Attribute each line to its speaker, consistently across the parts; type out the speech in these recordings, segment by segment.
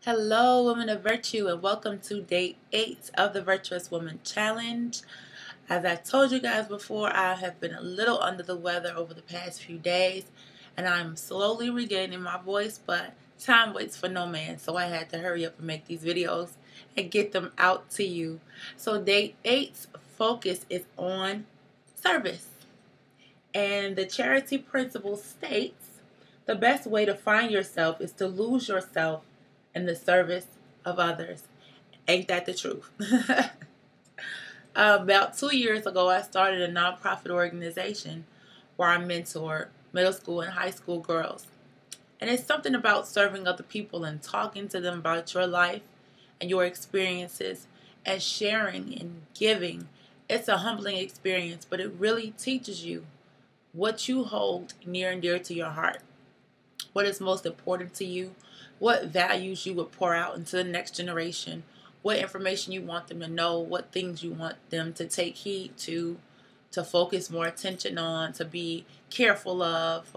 Speaker 1: Hello, women of virtue, and welcome to day 8 of the Virtuous Woman Challenge. As I told you guys before, I have been a little under the weather over the past few days, and I'm slowly regaining my voice, but time waits for no man, so I had to hurry up and make these videos and get them out to you. So day 8's focus is on service, and the charity principle states the best way to find yourself is to lose yourself in the service of others. Ain't that the truth? About 2 years ago, I started a nonprofit organization where I mentor middle school and high school girls. And it's something about serving other people and talking to them about your life and your experiences and sharing and giving. It's a humbling experience, but it really teaches you what you hold near and dear to your heart, what is most important to you, what values you would pour out into the next generation, what information you want them to know, what things you want them to take heed to focus more attention on, to be careful of,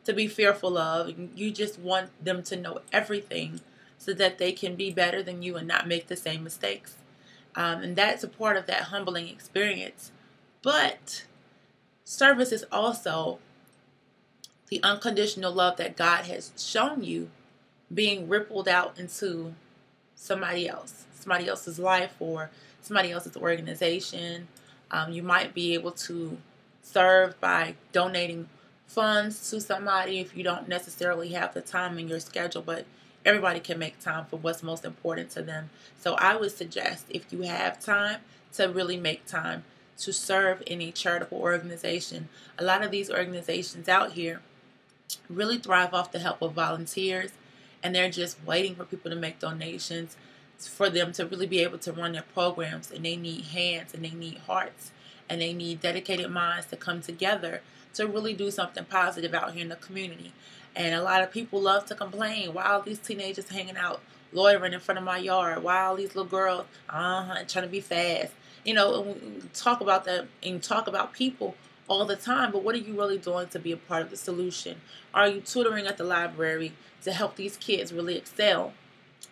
Speaker 1: to be fearful of. You just want them to know everything so that they can be better than you and not make the same mistakes. And that's a part of that humbling experience. But service is also the unconditional love that God has shown you being rippled out into somebody else's life, or somebody else's organization. You might be able to serve by donating funds to somebody if you don't necessarily have the time in your schedule, but everybody can make time for what's most important to them. So I would suggest, if you have time, to really make time to serve in a charitable organization. A lot of these organizations out here really thrive off the help of volunteers, and they're just waiting for people to make donations for them to really be able to run their programs. And they need hands, and they need hearts, and they need dedicated minds to come together to really do something positive out here in the community. And a lot of people love to complain, why are these teenagers hanging out loitering in front of my yard, why are all these little girls trying to be fast, and we talk about that and talk about people all the time. But what are you really doing to be a part of the solution? Are you tutoring at the library to help these kids really excel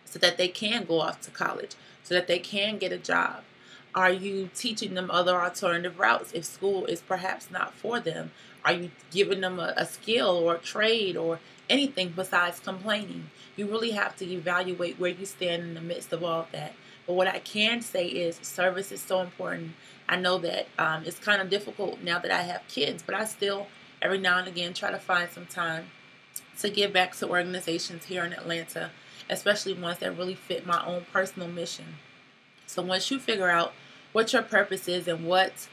Speaker 1: so that they can go off to college, so that they can get a job? Are you teaching them other alternative routes if school is perhaps not for them? Are you giving them a skill or a trade or anything besides complaining? You really have to evaluate where you stand in the midst of all of that. But what I can say is service is so important. I know that it's kind of difficult now that I have kids, but I still, every now and again, try to find some time to give back to organizations here in Atlanta, especially ones that really fit my own personal mission. So once you figure out what your purpose is and what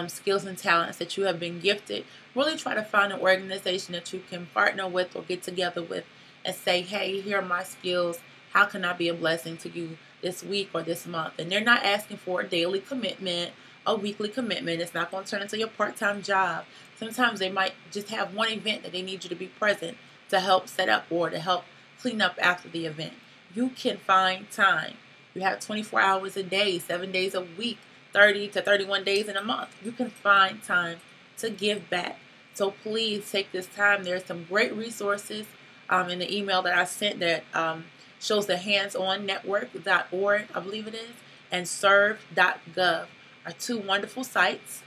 Speaker 1: skills and talents that you have been gifted, really try to find an organization that you can partner with or get together with and say, hey, here are my skills. How can I be a blessing to you this week or this month? And they're not asking for a daily commitment, a weekly commitment. It's not going to turn into your part-time job. Sometimes they might just have one event that they need you to be present to help set up or to help clean up after the event. You can find time. You have 24 hours a day, 7 days a week, 30 to 31 days in a month. You can find time to give back. So please take this time. There's some great resources in the email that I sent that shows the handsonnetwork.org, I believe it is, and serve.gov are two wonderful sites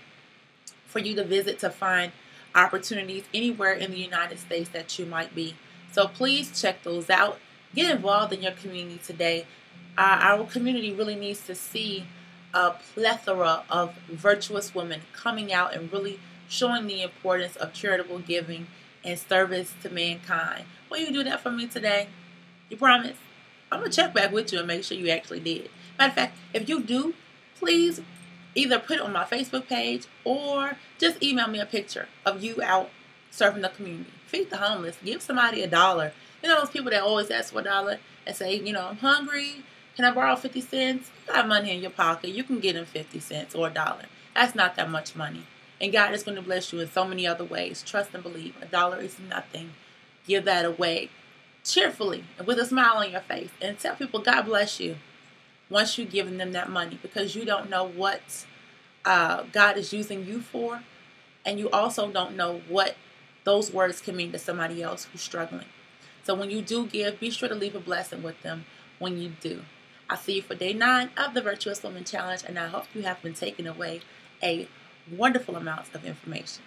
Speaker 1: for you to visit to find opportunities anywhere in the United States that you might be. So please check those out. Get involved in your community today. Our community really needs to see a plethora of virtuous women coming out and really showing the importance of charitable giving and service to mankind. Will you do that for me today? You promise? I'm going to check back with you and make sure you actually did. Matter of fact, if you do, please either put it on my Facebook page or just email me a picture of you out serving the community. Feed the homeless. Give somebody $1. You know those people that always ask for $1 and say, I'm hungry. Can I borrow 50 cents? You got money in your pocket. You can get them 50 cents or $1. That's not that much money. And God is going to bless you in so many other ways. Trust and believe. $1 is nothing. Give that away cheerfully and with a smile on your face. And tell people God bless you once you've given them that money, because you don't know what God is using you for. And you also don't know what those words can mean to somebody else who's struggling. So when you do give, be sure to leave a blessing with them when you do. I'll see you for day 9 of the Virtuous Woman Challenge, and I hope you have been taking away a wonderful amount of information.